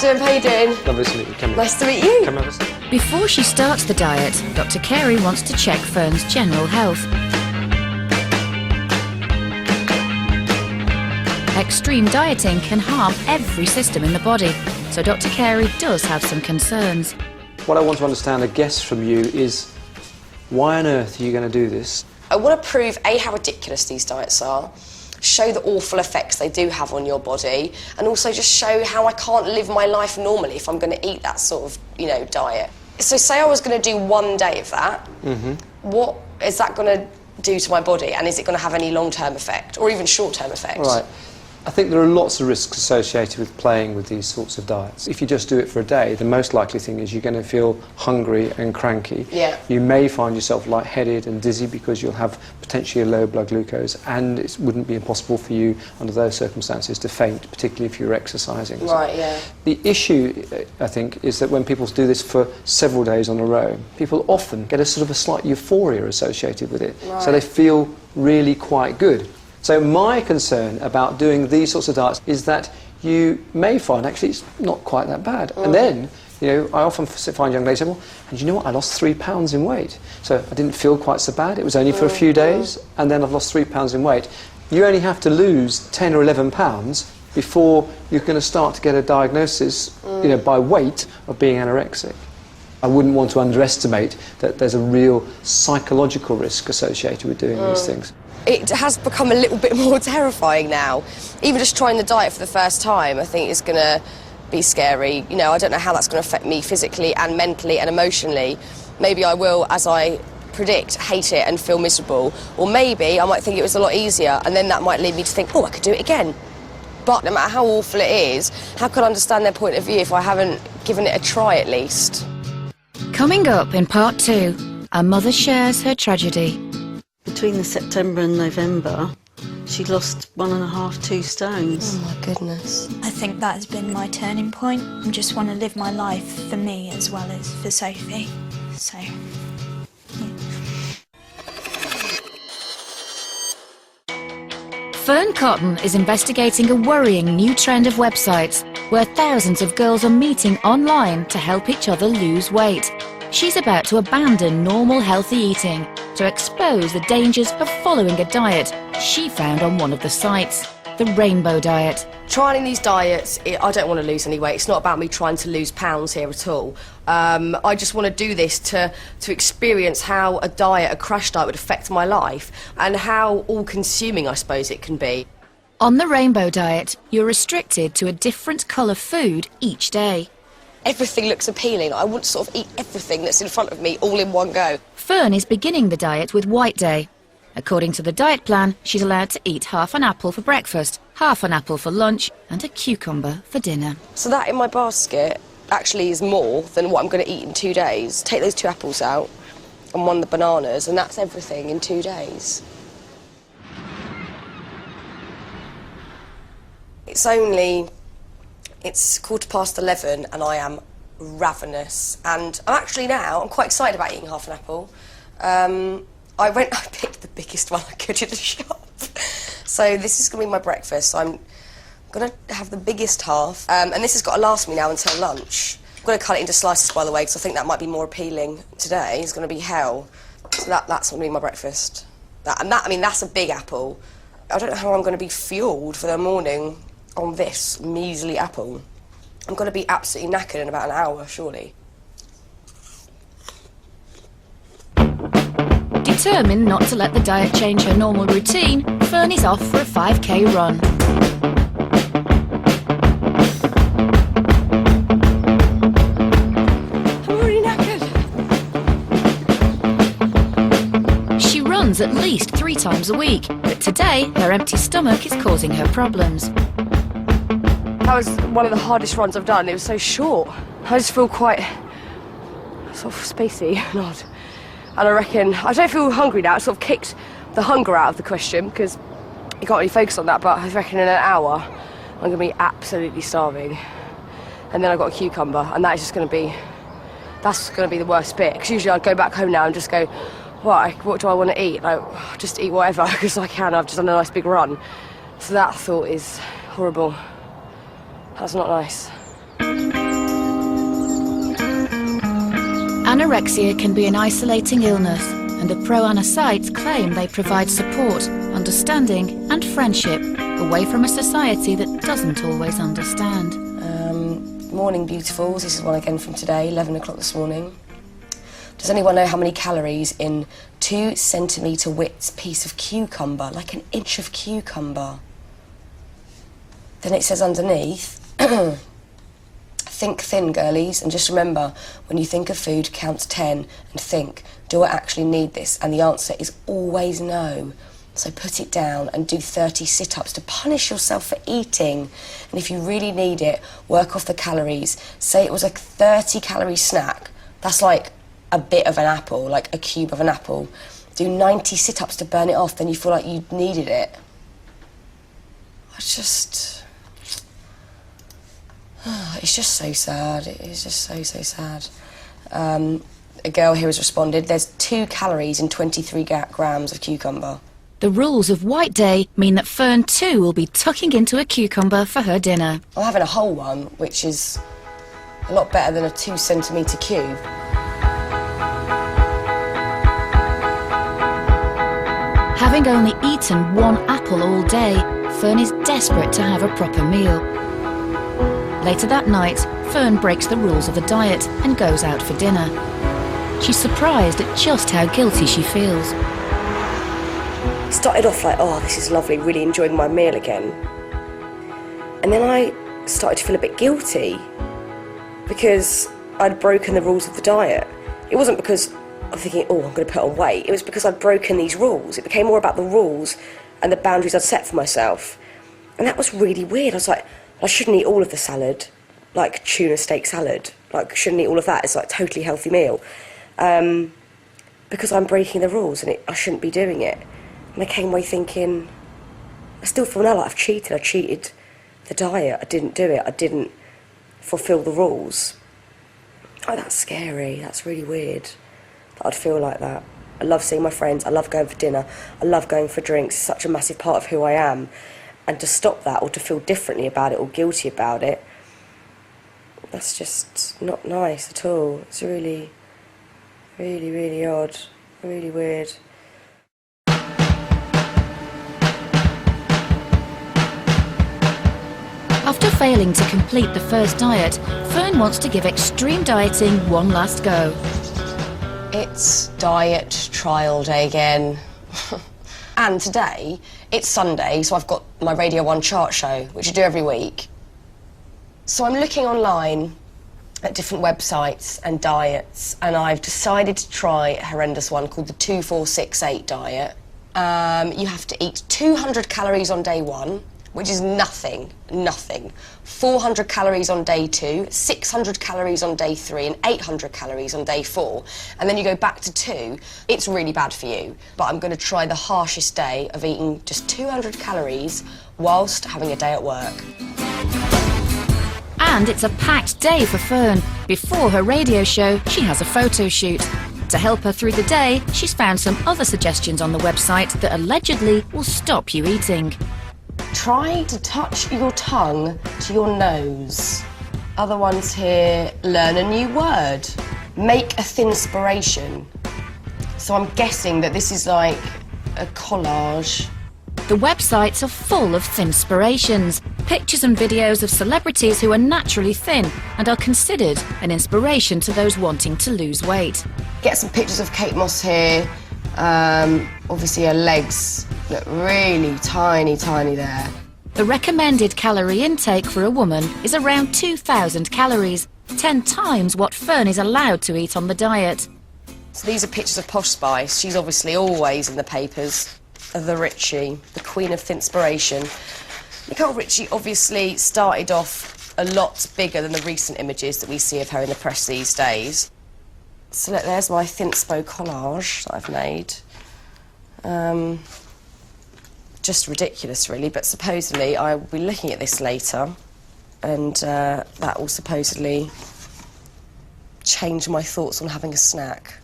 How you doing? Lovely to meet you. Come in. Nice to meet you. Come have a seat. Before she starts the diet, Dr. Carey wants to check Fearne's general health. Extreme dieting can harm every system in the body, so Dr. Carey does have some concerns. What I want to understand, I guess, from you is why on earth are you going to do this? I want to prove, A, how ridiculous these diets are, show the awful effects they do have on your body, and also just show how I can't live my life normally if I'm going to eat that sort of, diet. So say I was going to do one day of that, what is that going to do to my body, and is it going to have any long-term effect, or even short-term effect? Right. I think there are lots of risks associated with playing with these sorts of diets. If you just do it for a day, the most likely thing is you're going to feel hungry and cranky. Yeah. You may find yourself lightheaded and dizzy because you'll have potentially a low blood glucose, and it wouldn't be impossible for you under those circumstances to faint, particularly if you're exercising. Right, yeah. The issue, I think, is that when people do this for several days on a row, people often get a sort of a slight euphoria associated with it. Right. So they feel really quite good. So my concern about doing these sorts of diets is that you may find actually it's not quite that bad. And then, I often find young ladies say, well, and you know what, I lost 3 pounds in weight. So I didn't feel quite so bad. It was only for a few days, and then I've lost 3 pounds in weight. You only have to lose 10 or 11 pounds before you're going to start to get a diagnosis, by weight of being anorexic. I wouldn't want to underestimate that there's a real psychological risk associated with doing these things. It has become a little bit more terrifying now. Even just trying the diet for the first time, I think is going to be scary. I don't know how that's going to affect me physically and mentally and emotionally. Maybe I will, as I predict, hate it and feel miserable. Or maybe I might think it was a lot easier, and then that might lead me to think, oh, I could do it again. But no matter how awful it is, how could I understand their point of view if I haven't given it a try at least? Coming up in part 2, a mother shares her tragedy. Between the September and November, she lost 1.5, 2 stones. Oh my goodness. I think that has been my turning point. I just want to live my life for me as well as for Sophie. So, yeah. Fearne Cotton is investigating a worrying new trend of websites where thousands of girls are meeting online to help each other lose weight. She's about to abandon normal healthy eating to expose the dangers of following a diet she found on one of the sites, the Rainbow Diet. Trying these diets, I don't want to lose any weight. It's not about me trying to lose pounds here at all. I just want to do this to experience how a diet, a crash diet, would affect my life and how all-consuming, I suppose, it can be. On the Rainbow Diet, you're restricted to a different colour food each day. Everything looks appealing. I want to sort of eat everything that's in front of me all in one go. Fearne is beginning the diet with White Day. According to the diet plan, she's allowed to eat half an apple for breakfast, half an apple for lunch, and a cucumber for dinner. So that in my basket actually is more than what I'm going to eat in 2 days. Take those 2 apples out and 1 of the bananas, and that's everything in 2 days. It's 11:15 and I am ravenous, and I'm quite excited about eating half an apple. I picked the biggest one I could in the shop. So this is going to be my breakfast. So I'm going to have the biggest half, and this has got to last me now until lunch. I'm going to cut it into slices, by the way, because I think that might be more appealing today. It's going to be hell. So that's going to be my breakfast. That's a big apple. I don't know how I'm going to be fueled for the morning on this measly apple. I'm going to be absolutely knackered in about an hour, surely. Determined not to let the diet change her normal routine, Fearne is off for a 5k run. I'm already knackered. She runs at least 3 times a week, but today her empty stomach is causing her problems. That was one of the hardest runs I've done. It was so short. I just feel quite sort of spacey and odd. And I reckon, I don't feel hungry now. It sort of kicked the hunger out of the question because you can't really focus on that, but I reckon in an hour I'm going to be absolutely starving. And then I've got a cucumber, and that's going to be the worst bit. Because usually I'd go back home now and just go, what do I want to eat? Like, just eat whatever because I can. I've just done a nice big run. So that thought is horrible. That's not nice. Anorexia can be an isolating illness, and the pro-Ana sites claim they provide support, understanding and friendship away from a society that doesn't always understand. Morning, beautifuls. This is one again from today, 11 o'clock this morning. Does anyone know how many calories in 2 centimetre width piece of cucumber, like an inch of cucumber? Then it says underneath, think thin, girlies, and just remember, when you think of food, count to 10 and think, do I actually need this? And the answer is always no. So put it down and do 30 sit-ups to punish yourself for eating. And if you really need it, work off the calories. Say it was a 30-calorie snack. That's like a bit of an apple, like a cube of an apple. Do 90 sit-ups to burn it off, then you feel like you needed it. It's just so sad. It is just so sad. A girl here has responded, there's 2 calories in 23 grams of cucumber. The rules of White Day mean that Fearne too will be tucking into a cucumber for her dinner. I'm having a whole one, which is a lot better than a 2 centimetre cube. Having only eaten 1 apple all day, Fearne is desperate to have a proper meal. Later that night, Fearne breaks the rules of the diet and goes out for dinner. She's surprised at just how guilty she feels. Started off like, oh, this is lovely, really enjoying my meal again. And then I started to feel a bit guilty because I'd broken the rules of the diet. It wasn't because I'm thinking, oh, I'm going to put on weight. It was because I'd broken these rules. It became more about the rules and the boundaries I'd set for myself. And that was really weird. I was like, I shouldn't eat all of the salad, like tuna steak salad. Like, I shouldn't eat all of that. It's like a totally healthy meal. Because I'm breaking the rules and I shouldn't be doing it. And I came away thinking, I still feel now like I've cheated. I cheated the diet. I didn't do it. I didn't fulfil the rules. Oh, that's scary. That's really weird that I'd feel like that. I love seeing my friends. I love going for dinner. I love going for drinks. It's such a massive part of who I am. And to stop that or to feel differently about it or guilty about it, that's just not nice at all. It's really, really, really odd. Really weird. After failing to complete the first diet, Fearne wants to give extreme dieting one last go. It's diet trial day again. And today, it's Sunday, so I've got my Radio 1 chart show, which I do every week. So I'm looking online at different websites and diets, and I've decided to try a horrendous one called the 2468 diet. You have to eat 200 calories on day 1, which is nothing. 400 calories on day 2, 600 calories on day 3, and 800 calories on day 4. And then you go back to 2. It's really bad for you. But I'm going to try the harshest day of eating just 200 calories whilst having a day at work. And it's a packed day for Fearne. Before her radio show, she has a photo shoot. To help her through the day, she's found some other suggestions on the website that allegedly will stop you eating. Try to touch your tongue to your nose. Other ones here, learn a new word. Make a thinspiration. So I'm guessing that this is like a collage. The websites are full of thinspirations, pictures and videos of celebrities who are naturally thin and are considered an inspiration to those wanting to lose weight. Get some pictures of Kate Moss here. Obviously her legs look really tiny there. The recommended calorie intake for a woman is around 2,000 calories, 10 times what Fearne is allowed to eat on the diet. So these are pictures of Posh Spice. She's obviously always in the papers. The Ritchie, the queen of thinspiration. Nicole Ritchie obviously started off a lot bigger than the recent images that we see of her in the press these days. So look, there's my thinspo collage that I've made. Just ridiculous, really, but supposedly I will be looking at this later, and that will supposedly change my thoughts on having a snack.